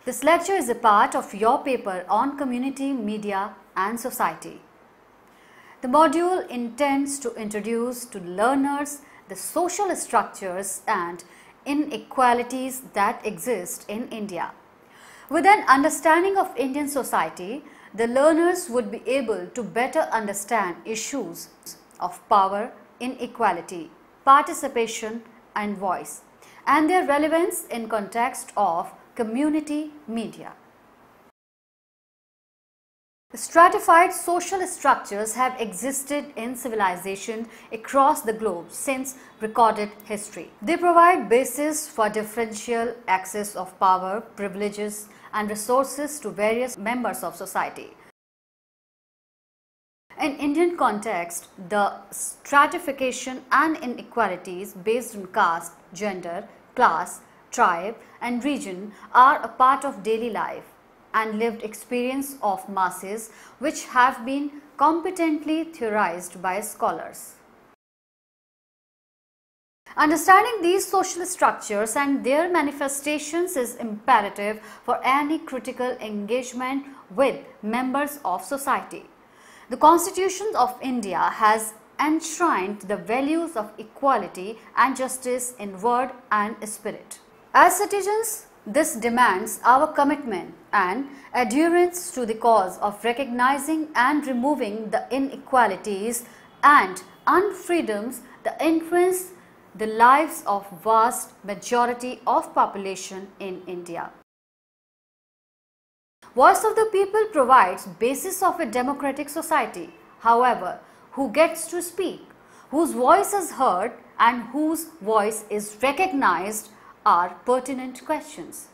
This lecture is a part of your paper on community, media and society. The module intends to introduce to learners the social structures and inequalities that exist in India. With an understanding of Indian society, the learners would be able to better understand issues of power, inequality, participation and voice, and their relevance in context of community media. Stratified social structures have existed in civilization across the globe since recorded history. They provide basis for differential access of power, privileges and resources to various members of society. In Indian context, the stratification and inequalities based on caste, gender, class, tribe and region are a part of daily life and lived experience of masses which have been competently theorized by scholars. Understanding these social structures and their manifestations is imperative for any critical engagement with members of society. The Constitution of India has enshrined the values of equality and justice in word and spirit. As citizens, this demands our commitment and adherence to the cause of recognizing and removing the inequalities and unfreedoms that influence the lives of vast majority of population in India. Voice of the people provides basis of a democratic society. However, who gets to speak, whose voice is heard and whose voice is recognized are pertinent questions.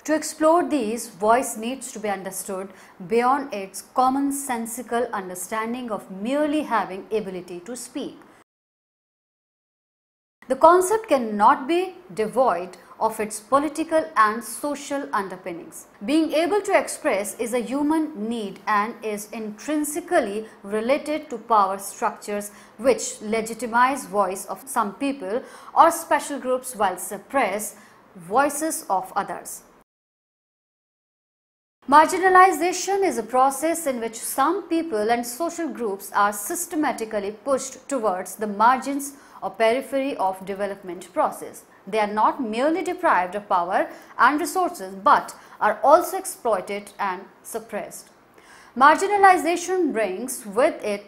To explore these, voice needs to be understood beyond its commonsensical understanding of merely having ability to speak. The concept cannot be devoid of its political and social underpinnings. Being able to express is a human need and is intrinsically related to power structures which legitimize voice of some people or special groups while suppress voices of others. Marginalization is a process in which some people and social groups are systematically pushed towards the margins or periphery of development process. They are not merely deprived of power and resources but are also exploited and suppressed. Marginalization brings with it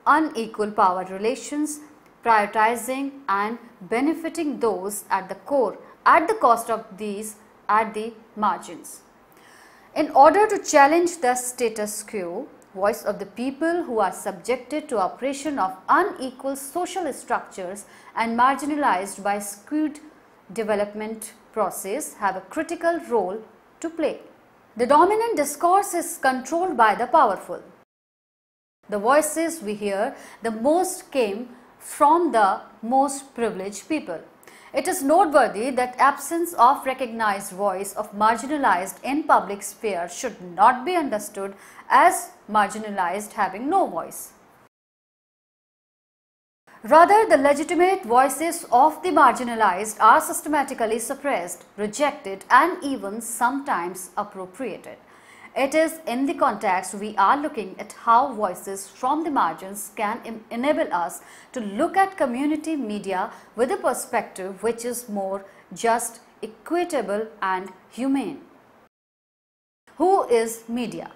unequal power relations, prioritizing and benefiting those at the core at the cost of these at the margins. In order to challenge the status quo, voice of the people who are subjected to oppression of unequal social structures and marginalized by skewed development process have a critical role to play. The dominant discourse is controlled by the powerful. The voices we hear the most came from the most privileged people. It is noteworthy that absence of recognized voice of marginalized in public sphere should not be understood as marginalized having no voice. Rather, the legitimate voices of the marginalized are systematically suppressed, rejected and even sometimes appropriated. It is in the context we are looking at how voices from the margins can enable us to look at community media with a perspective which is more just, equitable and humane. Who is media?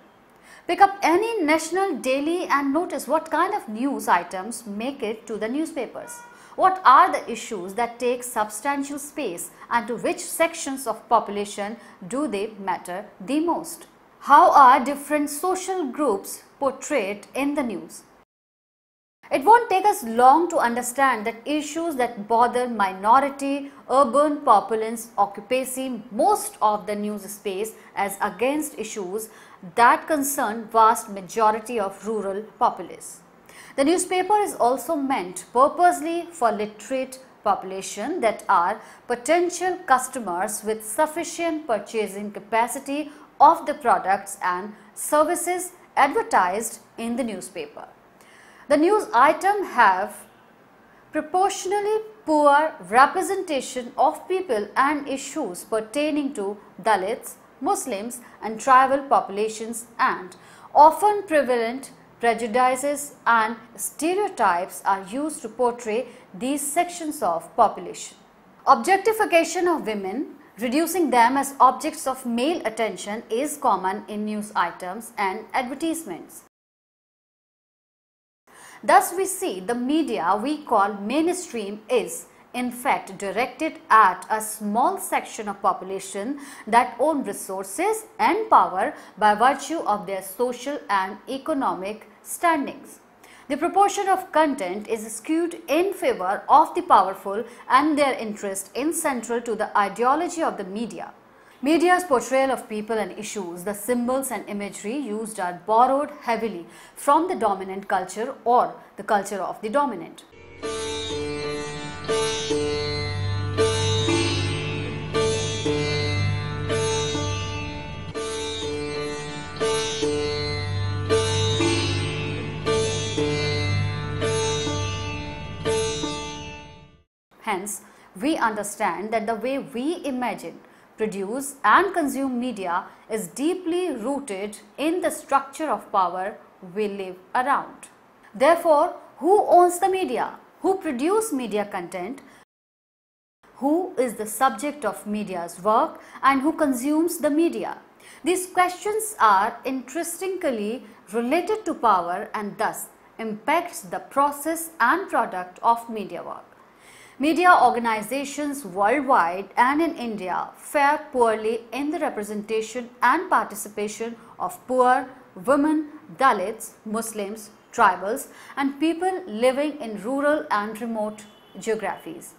Pick up any national daily and notice what kind of news items make it to the newspapers. What are the issues that take substantial space and to which sections of population do they matter the most? How are different social groups portrayed in the news? It won't take us long to understand that issues that bother minority, urban populace occupy most of the news space as against issues that concern vast majority of rural populace. The newspaper is also meant purposely for literate population that are potential customers with sufficient purchasing capacity of the products and services advertised in the newspaper. The news item have proportionally poor representation of people and issues pertaining to Dalits, Muslims and tribal populations, and often prevalent prejudices and stereotypes are used to portray these sections of population. Objectification of women, reducing them as objects of male attention, is common in news items and advertisements. Thus, we see the media we call mainstream is in fact directed at a small section of population that own resources and power by virtue of their social and economic standings. The proportion of content is skewed in favor of the powerful, and their interest is central to the ideology of the media. Media's portrayal of people and issues, the symbols and imagery used are borrowed heavily from the dominant culture or the culture of the dominant. Hence, we understand that the way we imagine, produce and consume media is deeply rooted in the structure of power we live around. Therefore, who owns the media? Who produces media content? Who is the subject of media's work, and who consumes the media? These questions are intrinsically related to power and thus impacts the process and product of media work. Media organizations worldwide and in India fare poorly in the representation and participation of poor, women, Dalits, Muslims, tribals, and people living in rural and remote geographies.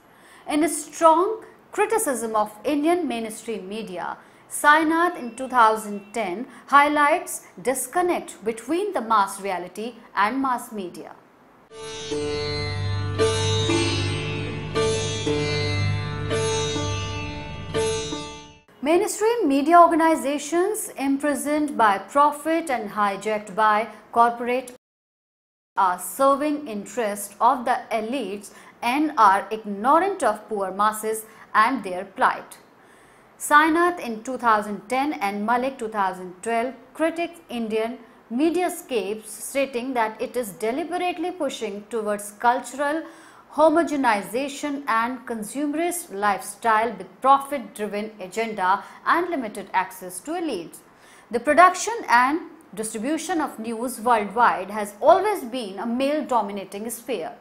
In a strong criticism of Indian mainstream media, Sainath in 2010 highlights disconnect between the mass reality and mass media. Mainstream media organizations imprisoned by profit and hijacked by corporate are serving interests of the elites and are ignorant of poor masses and their plight. Sainath in 2010 and Malik 2012 critiques Indian mediascapes, stating that it is deliberately pushing towards cultural homogenization and consumerist lifestyle with profit-driven agenda and limited access to elites. The production and distribution of news worldwide has always been a male-dominating sphere.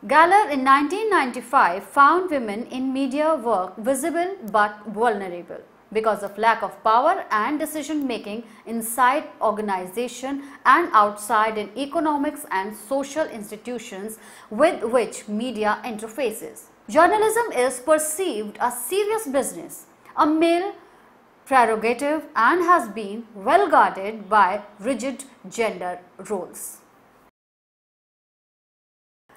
Galler in 1995 found women in media work visible but vulnerable because of lack of power and decision-making inside organization and outside in economics and social institutions with which media interfaces. Journalism is perceived as serious business, a male prerogative, and has been well guarded by rigid gender roles.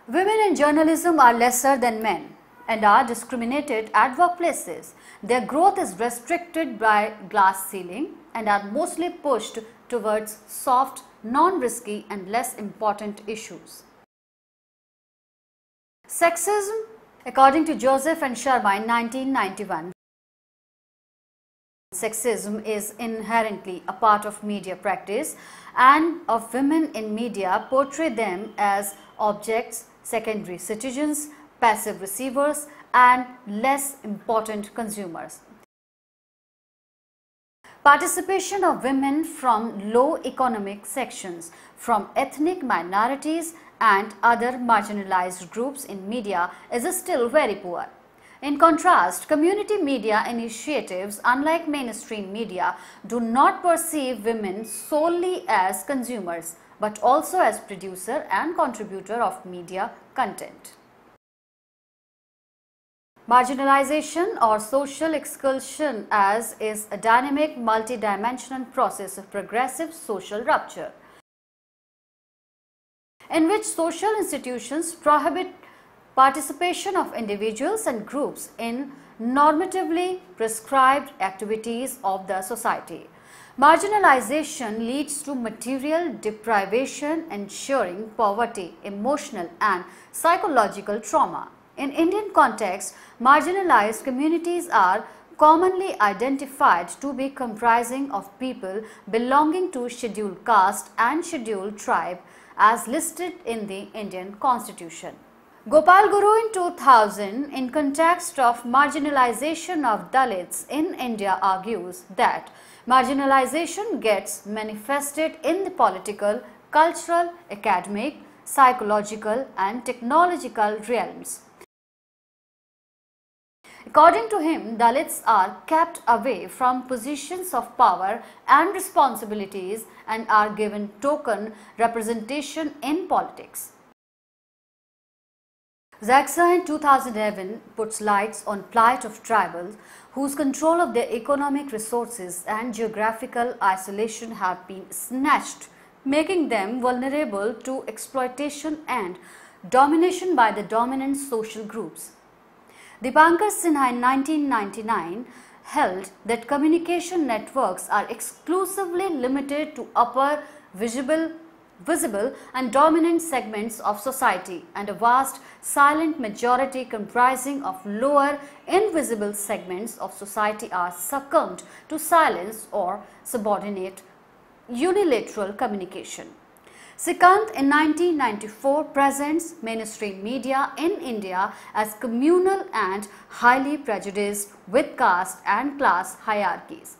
Women in journalism are lesser than men and are discriminated at workplaces. Their growth is restricted by glass ceiling and are mostly pushed towards soft, non-risky and less important issues. Sexism, according to Joseph and Sharma in 1991, sexism is inherently a part of media practice and of women in media portray them as objects, secondary citizens, passive receivers and less important consumers. Participation of women from low economic sections, from ethnic minorities and other marginalized groups in media is still very poor. In contrast, community media initiatives, unlike mainstream media, do not perceive women solely as consumers, but also as producer and contributor of media content. Marginalization or social exclusion as is a dynamic, multi-dimensional process of progressive social rupture, in which social institutions prohibit participation of individuals and groups in normatively prescribed activities of the society. Marginalization leads to material deprivation, ensuring poverty, emotional and psychological trauma. In Indian context, marginalized communities are commonly identified to be comprising of people belonging to scheduled caste and scheduled tribe as listed in the Indian Constitution. Gopal Guru in 2000, in context of marginalization of Dalits in India, argues that marginalization gets manifested in the political, cultural, academic, psychological and technological realms. According to him, Dalits are kept away from positions of power and responsibilities and are given token representation in politics. Zaxa in 2011 puts lights on plight of tribals whose control of their economic resources and geographical isolation have been snatched, making them vulnerable to exploitation and domination by the dominant social groups. Dipankar Sinha in 1999 held that communication networks are exclusively limited to upper visible and dominant segments of society, and a vast silent majority comprising of lower invisible segments of society are succumbed to silence or subordinate unilateral communication. Sikant in 1994 presents mainstream media in India as communal and highly prejudiced with caste and class hierarchies.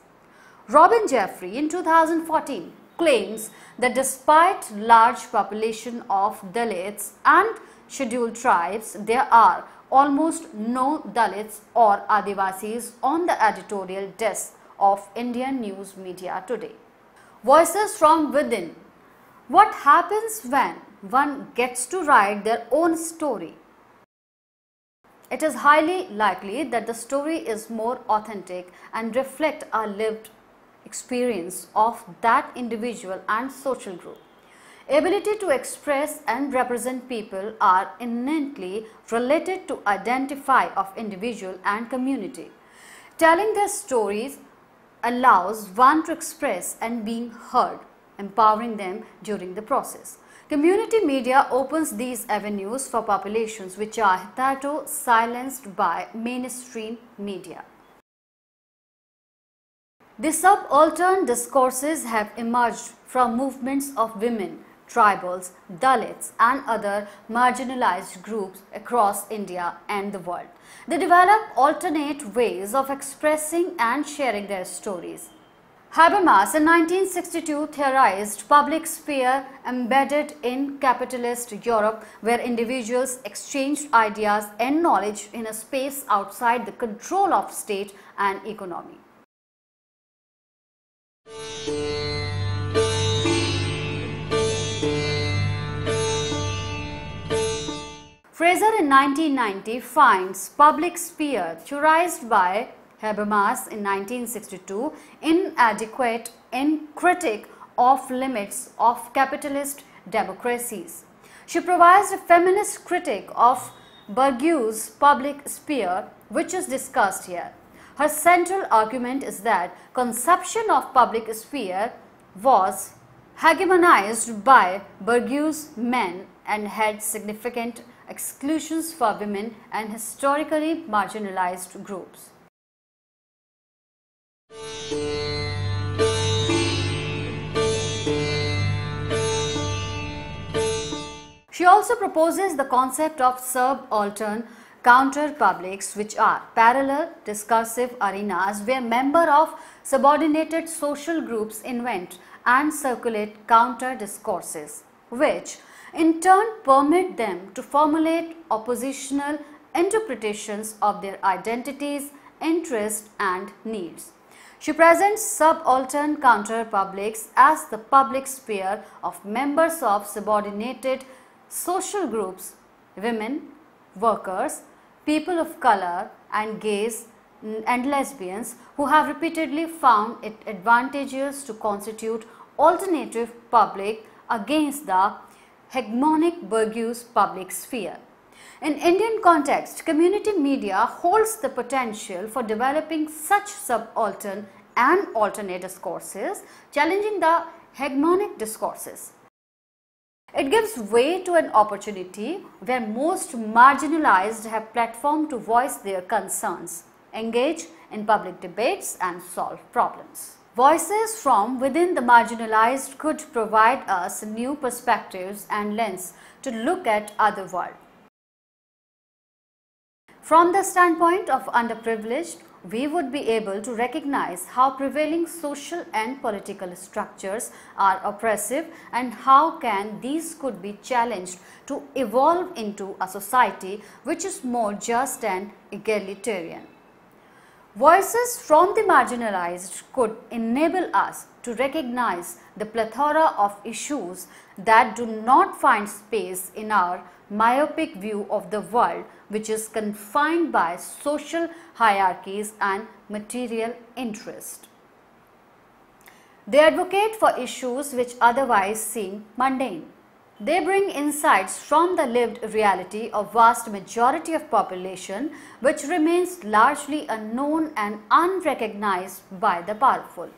Robin Jeffrey in 2014 claims that despite large population of Dalits and scheduled tribes, there are almost no Dalits or Adivasis on the editorial desk of Indian news media today. Voices from within. What happens when one gets to write their own story? It is highly likely that the story is more authentic and reflects a lived experience of that individual and social group. Ability to express and represent people are innately related to identify of individual and community. Telling their stories allows one to express and being heard, empowering them during the process. Community media opens these avenues for populations which are hitherto silenced by mainstream media. The subaltern discourses have emerged from movements of women, tribals, Dalits and other marginalized groups across India and the world. They develop alternate ways of expressing and sharing their stories. Habermas in 1962 theorized public sphere embedded in capitalist Europe, where individuals exchanged ideas and knowledge in a space outside the control of state and economy. Fraser in 1990 finds public sphere theorized by Habermas in 1962 inadequate in critique of limits of capitalist democracies. She provides a feminist critique of Bourdieu's public sphere, which is discussed here. Her central argument is that conception of public sphere was hegemonized by Bourdieu's men and had significant exclusions for women and historically marginalized groups. She also proposes the concept of subaltern counter-publics, which are parallel discursive arenas where members of subordinated social groups invent and circulate counter-discourses, which in turn permit them to formulate oppositional interpretations of their identities, interests and needs. She presents subaltern counter-publics as the public sphere of members of subordinated social groups, women, workers, people of color and gays and lesbians who have repeatedly found it advantageous to constitute alternative public against the hegemonic Bourdieu's public sphere. In Indian context, community media holds the potential for developing such subaltern and alternate discourses, challenging the hegemonic discourses. It gives way to an opportunity where most marginalized have platform to voice their concerns. engage in public debates and solve problems. Voices from within the marginalized could provide us new perspectives and lens to look at other world. From the standpoint of underprivileged, we would be able to recognize how prevailing social and political structures are oppressive and how can these could be challenged to evolve into a society which is more just and egalitarian. Voices from the marginalized could enable us to recognize the plethora of issues that do not find space in our myopic view of the world, which is confined by social hierarchies and material interest. They advocate for issues which otherwise seem mundane. They bring insights from the lived reality of vast majority of population which remains largely unknown and unrecognized by the powerful.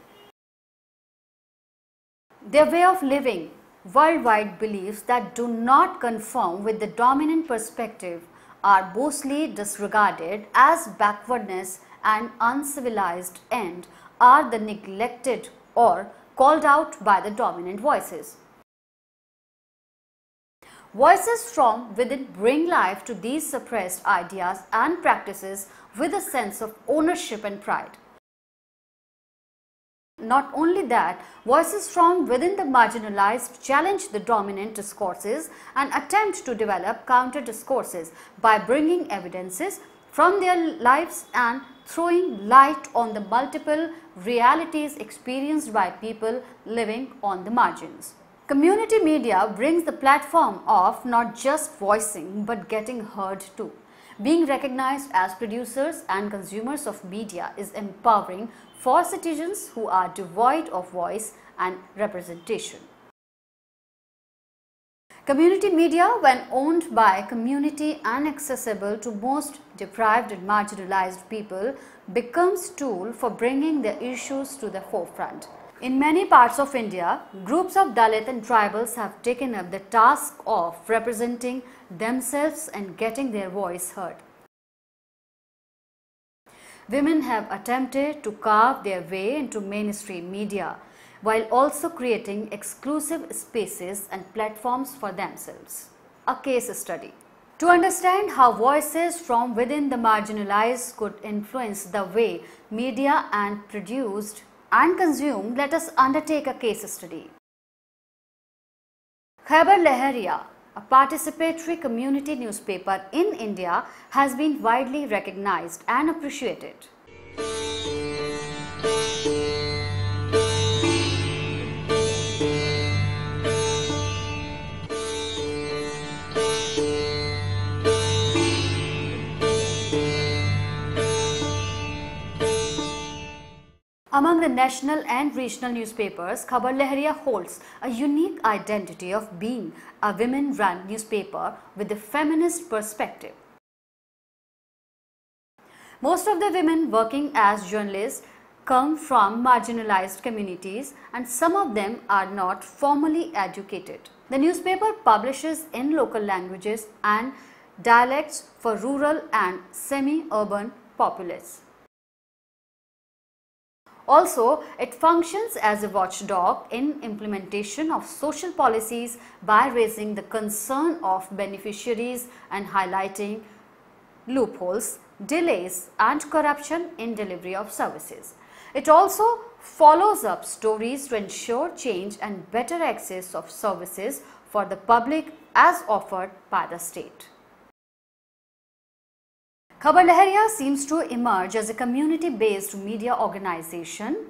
Their way of living, worldwide beliefs that do not conform with the dominant perspective are mostly disregarded as backwardness and uncivilized and are the neglected or called out by the dominant voices. Voices from within bring life to these suppressed ideas and practices with a sense of ownership and pride. Not only that, voices from within the marginalized challenge the dominant discourses and attempt to develop counter discourses by bringing evidences from their lives and throwing light on the multiple realities experienced by people living on the margins. Community media brings the platform of not just voicing but getting heard too. Being recognized as producers and consumers of media is empowering for citizens who are devoid of voice and representation. Community media, when owned by community and accessible to most deprived and marginalized people, becomes a tool for bringing their issues to the forefront. In many parts of India, groups of Dalit and tribals have taken up the task of representing themselves and getting their voice heard. Women have attempted to carve their way into mainstream media while also creating exclusive spaces and platforms for themselves. A case study. To understand how voices from within the marginalized could influence the way media are produced and consumed, let us undertake a case study. Khabar Lahariya, a participatory community newspaper in India, has been widely recognized and appreciated. Among the national and regional newspapers, Khabar Lahariya holds a unique identity of being a women-run newspaper with a feminist perspective. Most of the women working as journalists come from marginalized communities and some of them are not formally educated. The newspaper publishes in local languages and dialects for rural and semi-urban populace. Also, it functions as a watchdog in implementation of social policies by raising the concern of beneficiaries and highlighting loopholes, delays and corruption in delivery of services. It also follows up stories to ensure change and better access of services for the public as offered by the state. Khabar Lahariya seems to emerge as a community-based media organization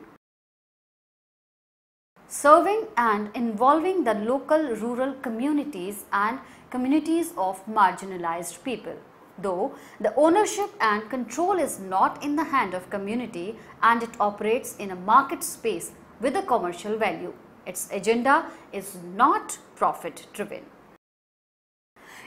serving and involving the local rural communities and communities of marginalized people. Though the ownership and control is not in the hand of community and it operates in a market space with a commercial value, its agenda is not profit-driven.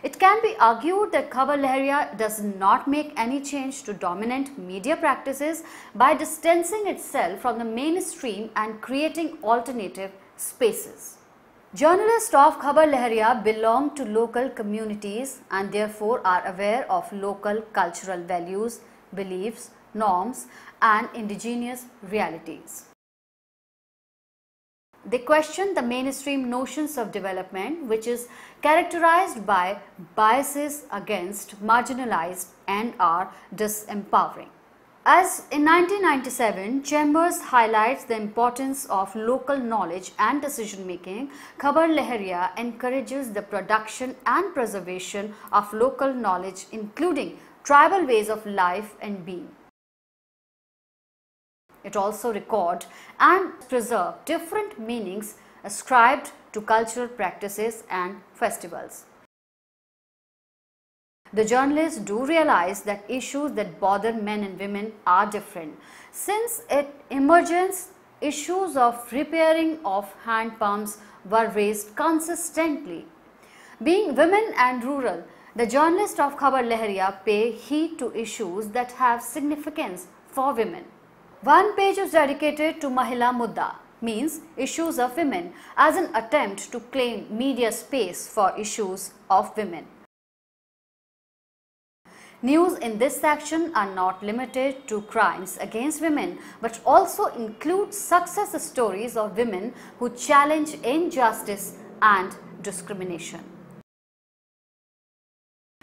It can be argued that Khabar Lahariya does not make any change to dominant media practices by distancing itself from the mainstream and creating alternative spaces. Journalists of Khabar Lahariya belong to local communities and therefore are aware of local cultural values, beliefs, norms, and indigenous realities. They question the mainstream notions of development, which is characterized by biases against marginalized and are disempowering. As in 1997, Chambers highlights the importance of local knowledge and decision making, Khabar Lahariya encourages the production and preservation of local knowledge, including tribal ways of life and being. It also records and preserves different meanings ascribed to cultural practices and festivals. The journalists do realize that issues that bother men and women are different. Since its emergence, issues of repairing of hand pumps were raised consistently. Being women and rural, the journalists of Khabar Lahariya pay heed to issues that have significance for women. One page is dedicated to Mahila Mudda, means issues of women, as an attempt to claim media space for issues of women. News in this section are not limited to crimes against women, but also include success stories of women who challenge injustice and discrimination.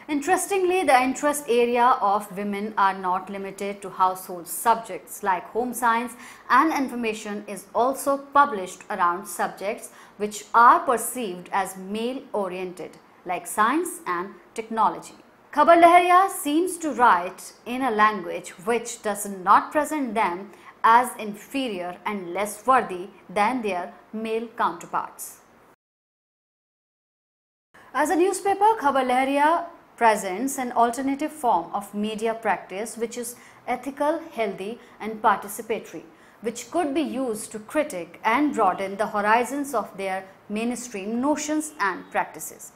Interestingly, the interest area of women are not limited to household subjects like home science, and information is also published around subjects which are perceived as male-oriented like science and technology. Khabar Lahariya seems to write in a language which does not present them as inferior and less worthy than their male counterparts. As a newspaper, Khabar Lahariya presents an alternative form of media practice which is ethical, healthy and participatory, which could be used to critique and broaden the horizons of their mainstream notions and practices.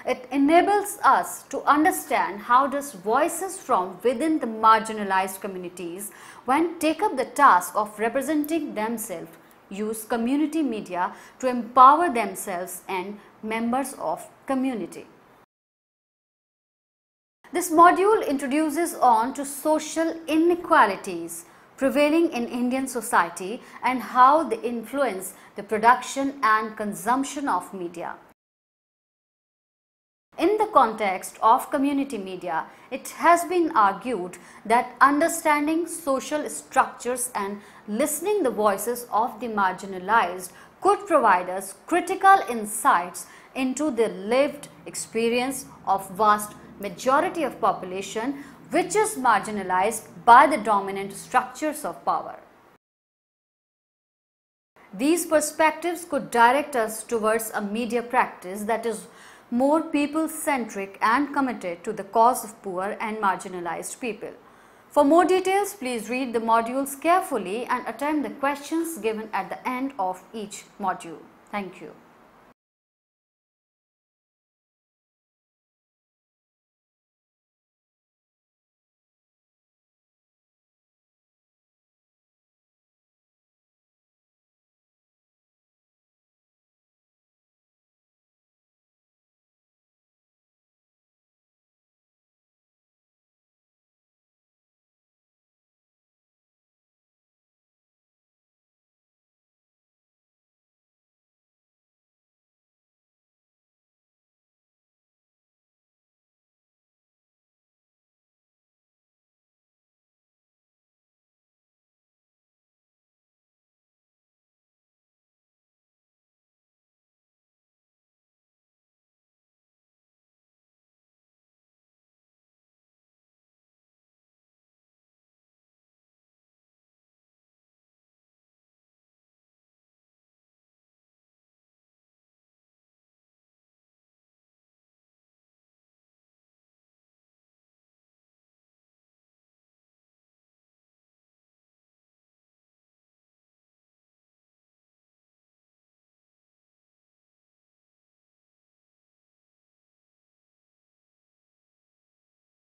It enables us to understand how does voices from within the marginalized communities, when take up the task of representing themselves, use community media to empower themselves and members of community. This module introduces on to social inequalities prevailing in Indian society and how they influence the production and consumption of media. In the context of community media, it has been argued that understanding social structures and listening the voices of the marginalized could provide us critical insights into the lived experience of vast majority of population which is marginalized by the dominant structures of power. These perspectives could direct us towards a media practice that is more people-centric and committed to the cause of poor and marginalized people. For more details, please read the modules carefully and attempt the questions given at the end of each module. Thank you.